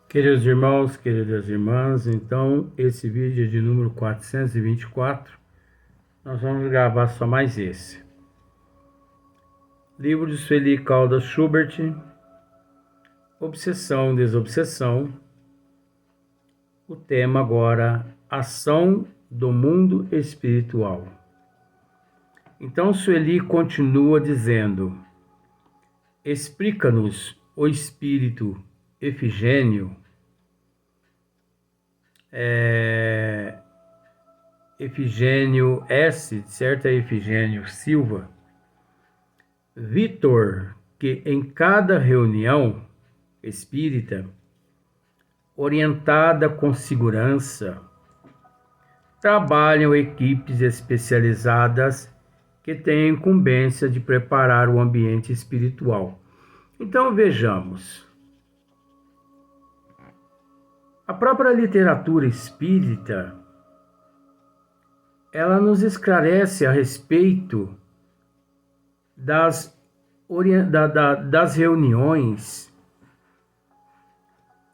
Queridos irmãos, queridas irmãs, então esse vídeo é de número 424. Nós vamos gravar só mais esse. Livro de Sueli Caldas Schubert, Obsessão, Desobsessão. O tema agora, Ação do Mundo Espiritual. Então Sueli continua dizendo: explica-nos o espírito Efigênio, Efigênio S, certo? É Efigênio Silva. Vitor, que em cada reunião espírita, orientada com segurança, trabalham equipes especializadas que têm a incumbência de preparar o ambiente espiritual. Então vejamos. A própria literatura espírita, ela nos esclarece a respeito das reuniões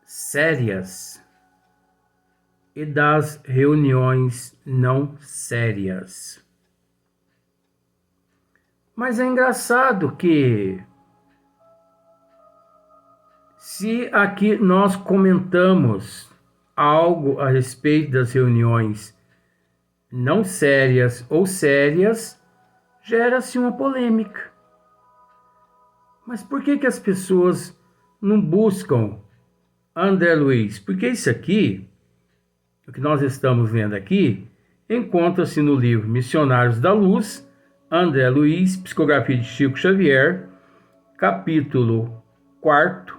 sérias e das reuniões não sérias. Mas é engraçado que, se aqui nós comentamos algo a respeito das reuniões não sérias ou sérias, gera-se uma polêmica. Mas por que as pessoas não buscam André Luiz? Porque isso aqui, o que nós estamos vendo aqui, encontra-se no livro Missionários da Luz, André Luiz, Psicografia de Chico Xavier, capítulo 4º,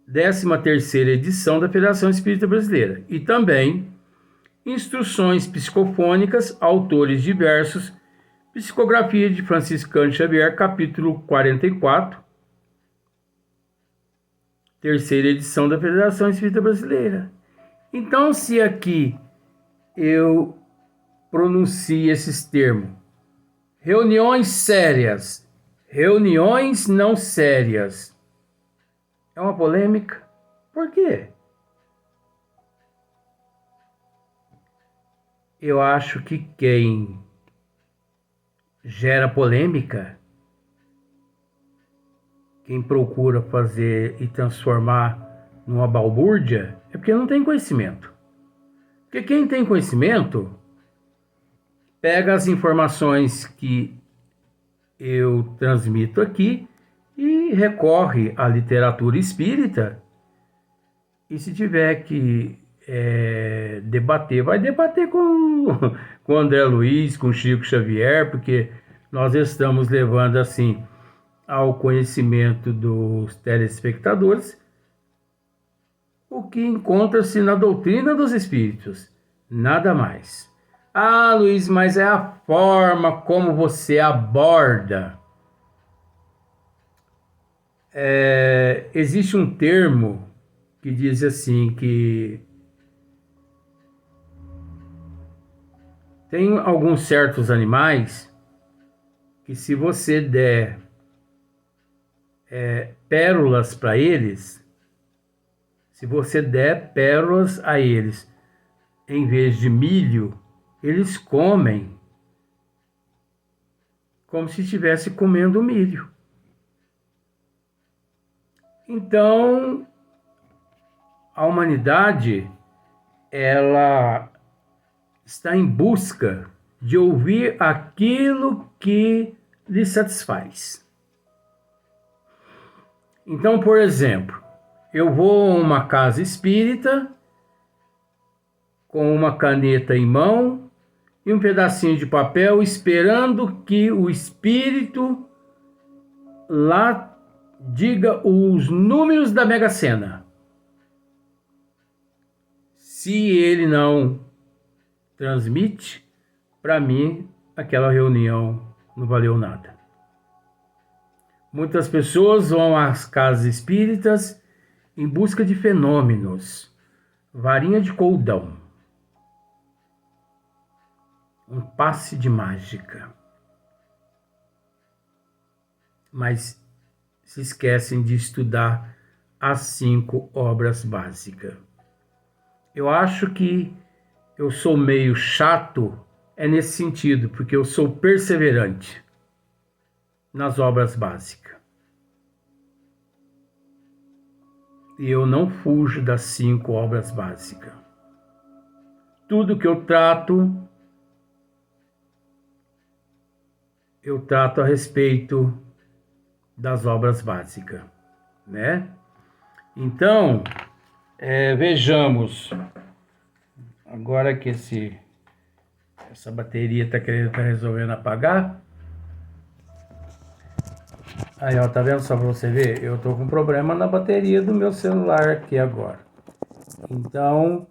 13ª edição da Federação Espírita Brasileira. E também Instruções Psicofônicas, autores diversos, Psicografia de Franciscano Xavier, capítulo 44, 3ª edição da Federação Espírita Brasileira. Então, se aqui eu pronuncio esses termos, reuniões sérias, reuniões não sérias, é uma polêmica? Por quê? Eu acho que quem gera polêmica, quem procura fazer e transformar numa balbúrdia, é porque não tem conhecimento. Porque quem tem conhecimento pega as informações que eu transmito aqui e recorre à literatura espírita, e se tiver que debater, vai debater com André Luiz, com Chico Xavier, porque nós estamos levando assim ao conhecimento dos telespectadores o que encontra-se na doutrina dos espíritos, nada mais. Ah, Luiz, mas é a forma como você aborda. Existe um termo que diz assim que tem alguns certos animais que, se você der pérolas para eles, se você der pérolas a eles em vez de milho, eles comem como se estivesse comendo milho. Então, a humanidade, ela está em busca de ouvir aquilo que lhe satisfaz. Então, por exemplo, eu vou a uma casa espírita com uma caneta em mão e um pedacinho de papel, esperando que o espírito lá diga os números da Mega Sena. Se ele não transmite, para mim, aquela reunião não valeu nada. Muitas pessoas vão às casas espíritas em busca de fenômenos, varinha de coldão, um passe de mágica. Mas se esquecem de estudar as 5 obras básicas. Eu acho que eu sou meio chato, nesse sentido, porque eu sou perseverante nas obras básicas. E eu não fujo das 5 obras básicas. Tudo que eu trato a respeito das obras básicas, né? Então, vejamos. Agora que essa bateria tá resolvendo apagar. Aí, ó, tá vendo só pra você ver? Eu tô com problema na bateria do meu celular aqui agora. Então,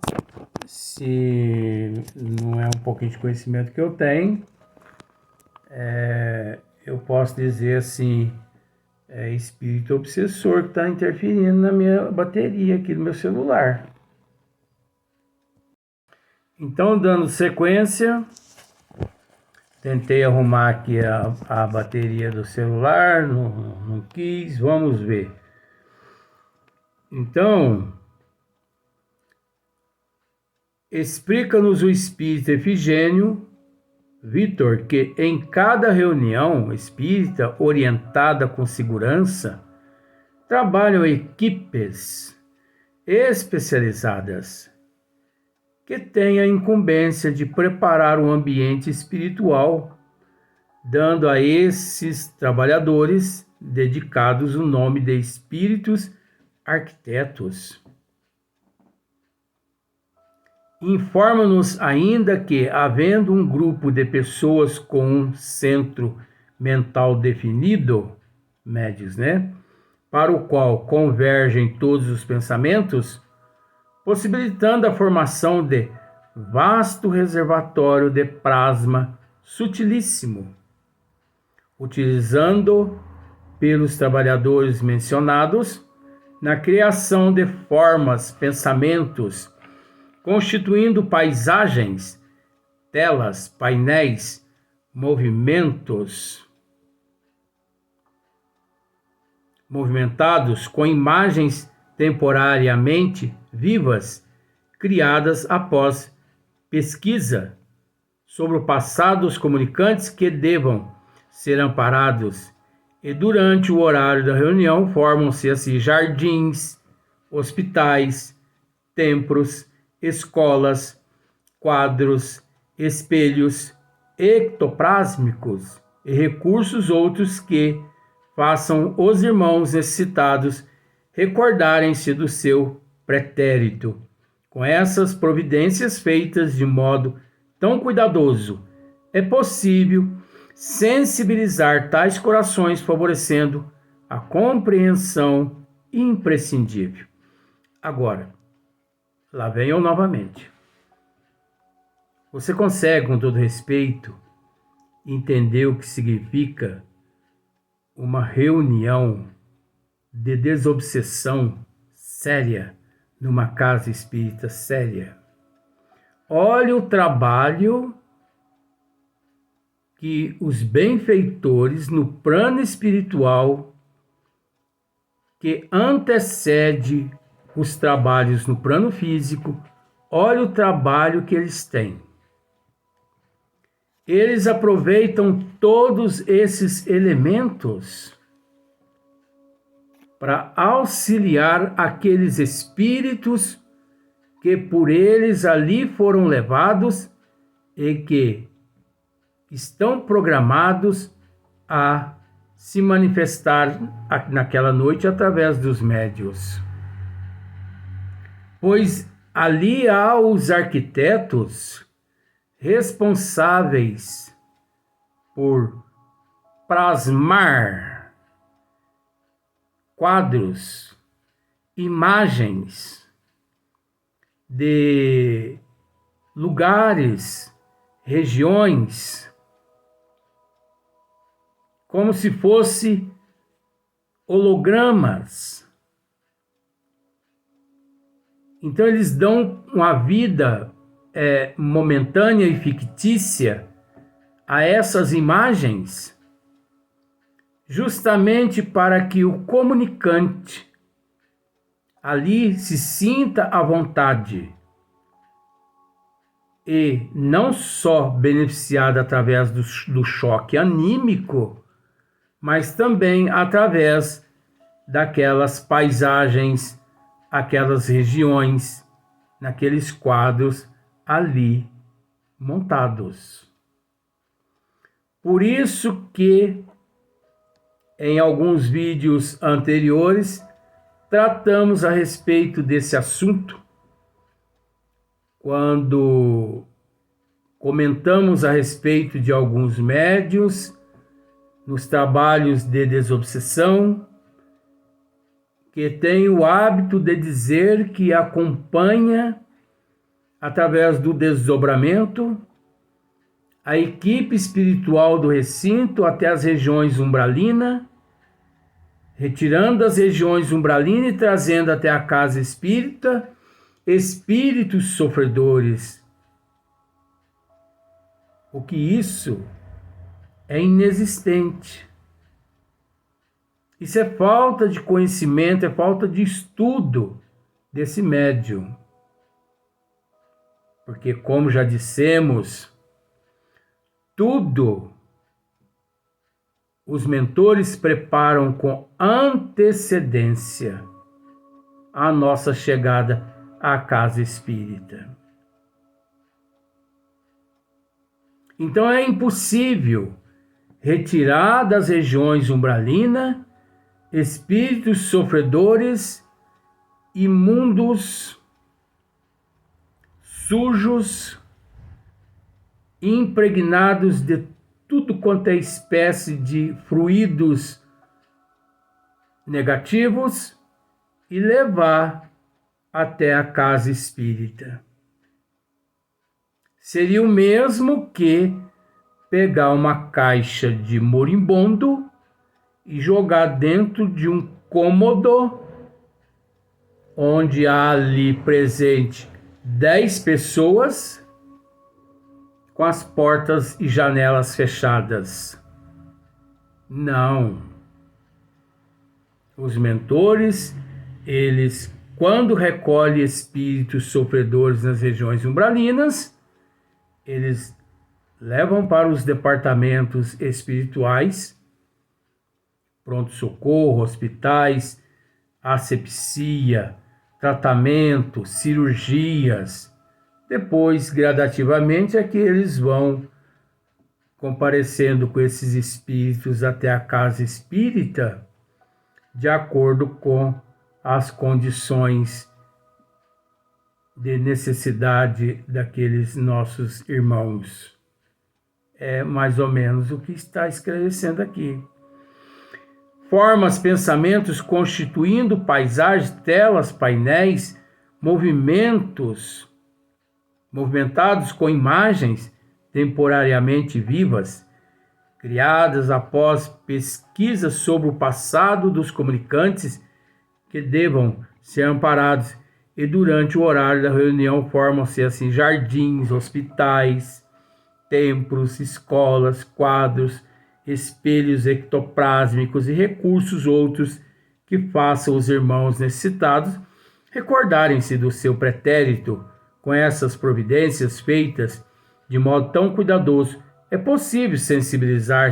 se não é um pouquinho de conhecimento que eu tenho, eu posso dizer assim, espírito obsessor que está interferindo na minha bateria aqui do meu celular. Então, dando sequência, tentei arrumar aqui a bateria do celular, não quis, vamos ver. Então, explica-nos o espírito Efigênio Vitor que em cada reunião espírita orientada com segurança, trabalham equipes especializadas que têm a incumbência de preparar o ambiente espiritual, dando a esses trabalhadores dedicados o nome de espíritos arquitetos. Informa-nos ainda que, havendo um grupo de pessoas com um centro mental definido, médios, né, para o qual convergem todos os pensamentos, possibilitando a formação de vasto reservatório de plasma sutilíssimo, utilizando pelos trabalhadores mencionados na criação de formas, pensamentos, constituindo paisagens, telas, painéis, movimentados com imagens temporariamente vivas, criadas após pesquisa sobre o passado dos comunicantes que devam ser amparados, e durante o horário da reunião formam-se assim jardins, hospitais, templos, escolas, quadros, espelhos ectoplásmicos e recursos outros que façam os irmãos necessitados recordarem-se do seu pretérito. Com essas providências feitas de modo tão cuidadoso, é possível sensibilizar tais corações, favorecendo a compreensão imprescindível. Agora, lá vem eu novamente. Você consegue, com todo respeito, entender o que significa uma reunião de desobsessão séria numa casa espírita séria? Olha o trabalho que os benfeitores no plano espiritual, que antecede os trabalhos no plano físico, olha o trabalho que eles têm. Eles aproveitam todos esses elementos para auxiliar aqueles espíritos que por eles ali foram levados e que estão programados a se manifestar naquela noite através dos médiuns. Pois ali há os arquitetos responsáveis por plasmar quadros, imagens de lugares, regiões, como se fosse hologramas. Então eles dão uma vida momentânea e fictícia a essas imagens, justamente para que o comunicante ali se sinta à vontade e não só beneficiada através do choque anímico, mas também através daquelas paisagens, aquelas regiões, naqueles quadros ali montados. Por isso que em alguns vídeos anteriores tratamos a respeito desse assunto, quando comentamos a respeito de alguns médiuns nos trabalhos de desobsessão, que tem o hábito de dizer que acompanha, através do desdobramento, a equipe espiritual do recinto até as regiões umbralina, retirando as regiões umbralina e trazendo até a casa espírita espíritos sofredores. O que isso é inexistente. Isso é falta de conhecimento, é falta de estudo desse médium. Porque, como já dissemos, tudo os mentores preparam com antecedência a nossa chegada à casa espírita. Então é impossível retirar das regiões umbralina espíritos sofredores, imundos, sujos, impregnados de tudo quanto é espécie de fluidos negativos e levar até a casa espírita. Seria o mesmo que pegar uma caixa de moribundo e jogar dentro de um cômodo onde há ali presente 10 pessoas com as portas e janelas fechadas. Não. Os mentores, eles, quando recolhem espíritos sofredores nas regiões umbralinas, eles levam para os departamentos espirituais, pronto-socorro, hospitais, asepsia, tratamento, cirurgias. Depois, gradativamente, é que eles vão comparecendo com esses espíritos até a casa espírita, de acordo com as condições de necessidade daqueles nossos irmãos. É mais ou menos o que está esclarecendo aqui. Formas, pensamentos constituindo paisagens, telas, painéis, movimentados com imagens temporariamente vivas, criadas após pesquisas sobre o passado dos comunicantes que devam ser amparados, e durante o horário da reunião formam-se assim jardins, hospitais, templos, escolas, quadros, espelhos ectoplásmicos e recursos outros que façam os irmãos necessitados recordarem-se do seu pretérito. Com essas providências feitas de modo tão cuidadoso, é possível sensibilizar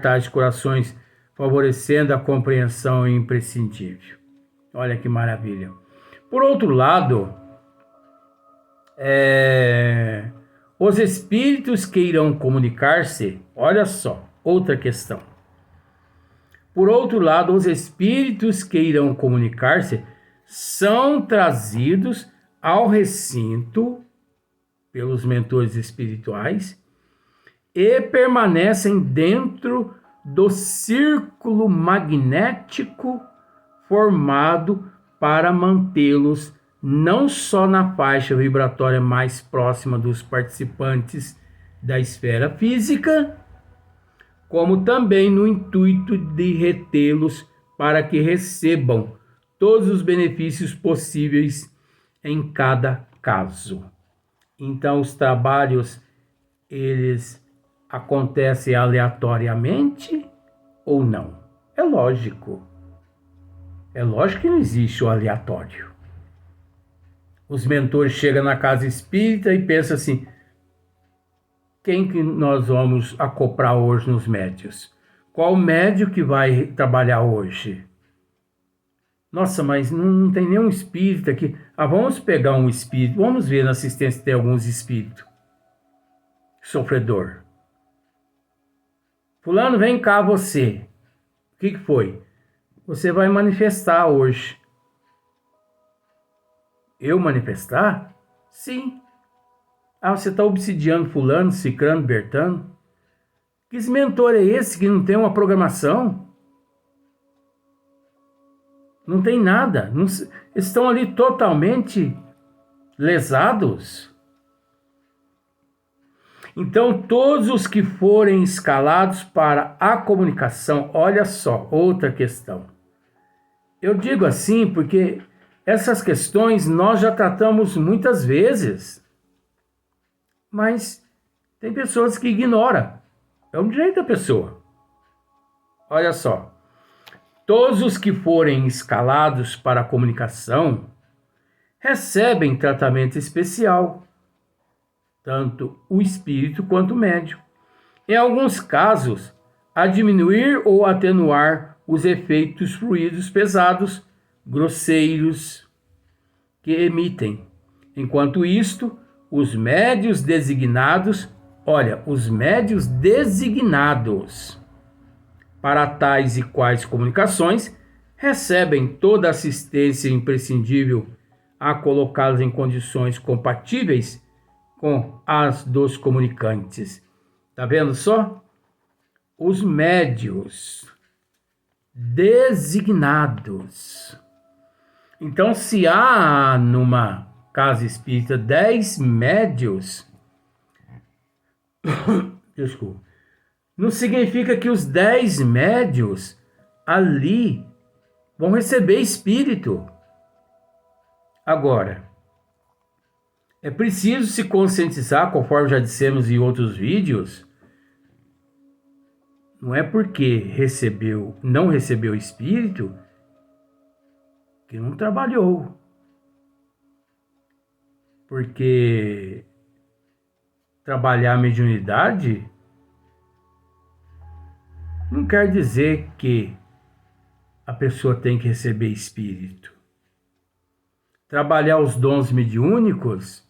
tais corações, favorecendo a compreensão imprescindível. Olha que maravilha. Por outro lado, os espíritos que irão comunicar-se, olha só, outra questão. Por outro lado, os espíritos que irão comunicar-se são trazidos ao recinto pelos mentores espirituais e permanecem dentro do círculo magnético formado para mantê-los não só na faixa vibratória mais próxima dos participantes da esfera física, como também no intuito de retê-los para que recebam todos os benefícios possíveis em cada caso. Então, os trabalhos, eles acontecem aleatoriamente ou não? É lógico. É lógico que não existe o aleatório. Os mentores chegam na casa espírita e pensam assim: quem que nós vamos acoplar hoje nos médios? Qual médio que vai trabalhar hoje? Nossa, mas não tem nenhum espírito aqui. Vamos pegar um espírito, vamos ver na assistência se tem alguns espíritos. Sofredor. Fulano, vem cá você. O que foi? Você vai manifestar hoje. Eu manifestar? Sim. Você está obsidiando fulano, cicrano, bertano? Que mentor é esse que não tem uma programação? Não tem nada. Estão ali totalmente lesados. Então, todos os que forem escalados para a comunicação, olha só, outra questão. Eu digo assim porque essas questões nós já tratamos muitas vezes, mas tem pessoas que ignoram. É um direito da pessoa. Olha só, todos os que forem escalados para a comunicação recebem tratamento especial, tanto o espírito quanto o médium. Em alguns casos, a diminuir ou atenuar os efeitos fluidos pesados, grosseiros, que emitem. Enquanto isto, os médios designados para tais e quais comunicações recebem toda a assistência imprescindível a colocá-los em condições compatíveis com as dos comunicantes. Tá vendo só? Os médios designados. Então, se há numa casa espírita 10 médios, desculpa, não significa que os 10 médios ali vão receber espírito. Agora, é preciso se conscientizar, conforme já dissemos em outros vídeos, não é porque não recebeu espírito que não trabalhou. Porque trabalhar a mediunidade não quer dizer que a pessoa tem que receber espírito. Trabalhar os dons mediúnicos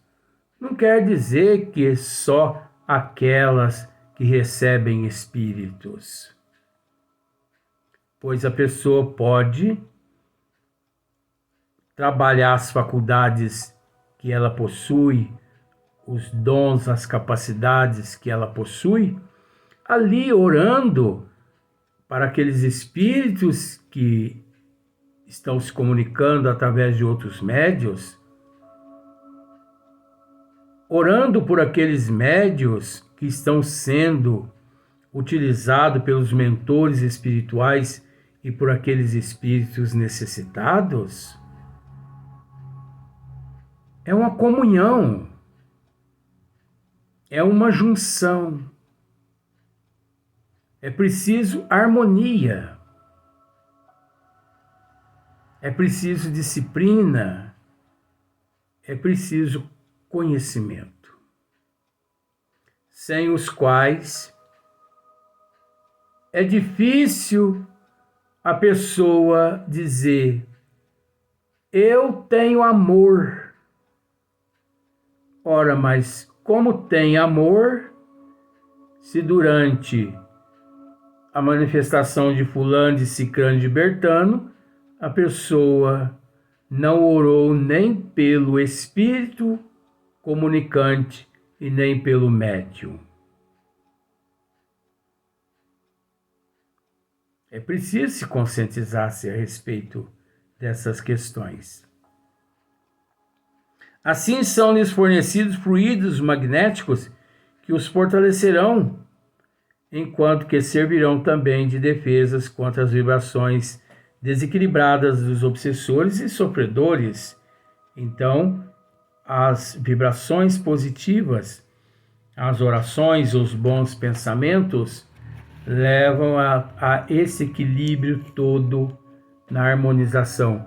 não quer dizer que só aquelas que recebem espíritos. Pois a pessoa pode trabalhar as faculdades que ela possui, os dons, as capacidades que ela possui, ali orando para aqueles espíritos que estão se comunicando através de outros médios, orando por aqueles médios que estão sendo utilizados pelos mentores espirituais e por aqueles espíritos necessitados. É uma comunhão, é uma junção, é preciso harmonia, é preciso disciplina, é preciso conhecimento, sem os quais é difícil a pessoa dizer: eu tenho amor. Ora, mas como tem amor, se durante a manifestação de fulano, de cicrano, de bertano, a pessoa não orou nem pelo espírito comunicante e nem pelo médium? É preciso se conscientizar-se a respeito dessas questões. Assim são-lhes fornecidos fluidos magnéticos que os fortalecerão, enquanto que servirão também de defesas contra as vibrações desequilibradas dos obsessores e sofredores. Então, as vibrações positivas, as orações, os bons pensamentos levam a esse equilíbrio todo na harmonização.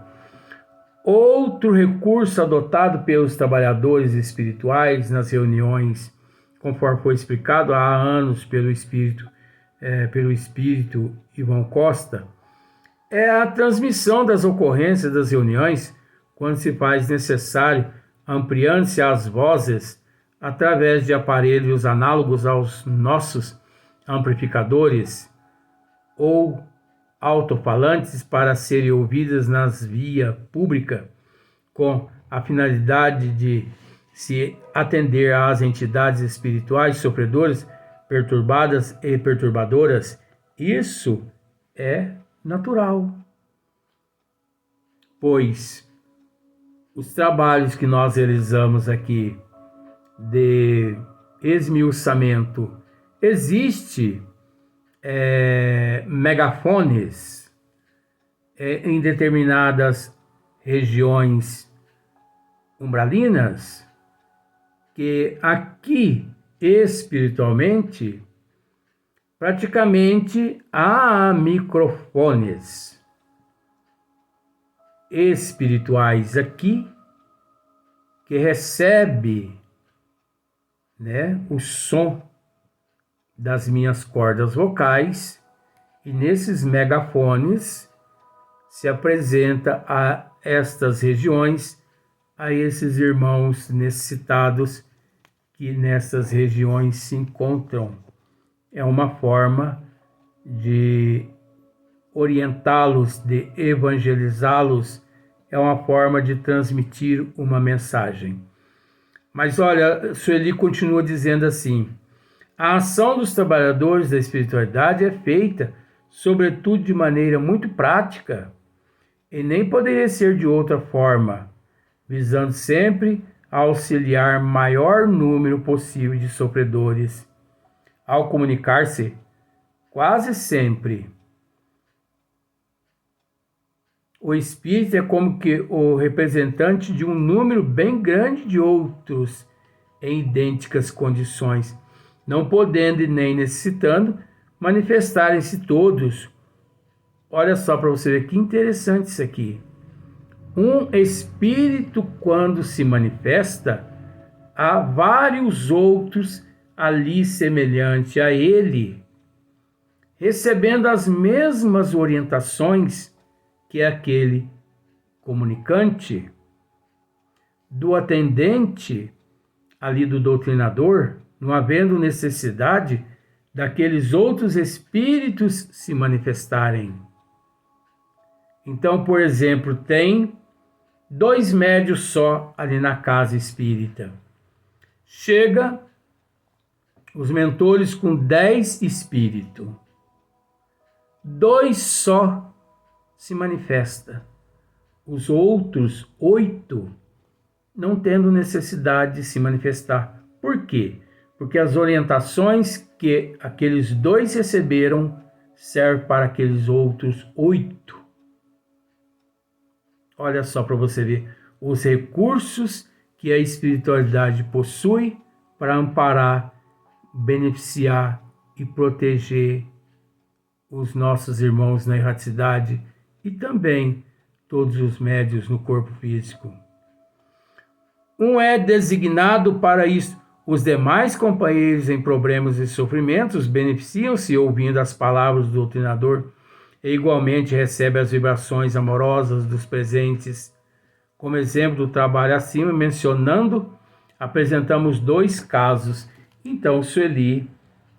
Outro recurso adotado pelos trabalhadores espirituais nas reuniões, conforme foi explicado há anos pelo espírito Ivan Costa, é a transmissão das ocorrências das reuniões quando se faz necessário, ampliando-se as vozes através de aparelhos análogos aos nossos amplificadores ou alto-falantes para serem ouvidas nas vias públicas, com a finalidade de se atender às entidades espirituais sofredoras, perturbadas e perturbadoras. Isso é natural, pois os trabalhos que nós realizamos aqui de esmiuçamento, existe megafones em determinadas regiões umbralinas, que aqui espiritualmente praticamente há microfones espirituais aqui que recebe, o som das minhas cordas vocais, e nesses megafones se apresenta a estas regiões, a esses irmãos necessitados que nessas regiões se encontram. É uma forma de orientá-los, de evangelizá-los, é uma forma de transmitir uma mensagem. Mas olha, Sueli continua dizendo assim: a ação dos trabalhadores da espiritualidade é feita, sobretudo, de maneira muito prática, e nem poderia ser de outra forma, visando sempre a auxiliar maior número possível de sofredores. Ao comunicar-se, quase sempre, o espírito é como que o representante de um número bem grande de outros em idênticas condições, não podendo e nem necessitando manifestarem-se todos. Olha só para você ver que interessante isso aqui. Um espírito, quando se manifesta, há vários outros ali semelhantes a ele, recebendo as mesmas orientações que aquele comunicante, do atendente, ali do doutrinador, não havendo necessidade daqueles outros espíritos se manifestarem. Então, por exemplo, tem 2 médios só ali na casa espírita. Chega os mentores com 10 espíritos. 2 só se manifesta. Os outros 8 não tendo necessidade de se manifestar. Por quê? Porque as orientações que aqueles 2 receberam servem para aqueles outros 8. Olha só para você ver os recursos que a espiritualidade possui para amparar, beneficiar e proteger os nossos irmãos na erraticidade e também todos os médios no corpo físico. Um é designado para isso. Os demais companheiros em problemas e sofrimentos beneficiam-se ouvindo as palavras do doutrinador e igualmente recebe as vibrações amorosas dos presentes. Como exemplo do trabalho acima mencionando, apresentamos 2 casos. Então, Sueli,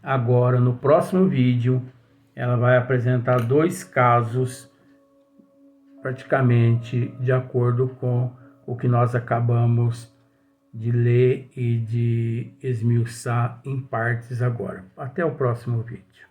agora no próximo vídeo, ela vai apresentar 2 casos praticamente de acordo com o que nós acabamos de ler e de esmiuçar em partes agora. Até o próximo vídeo.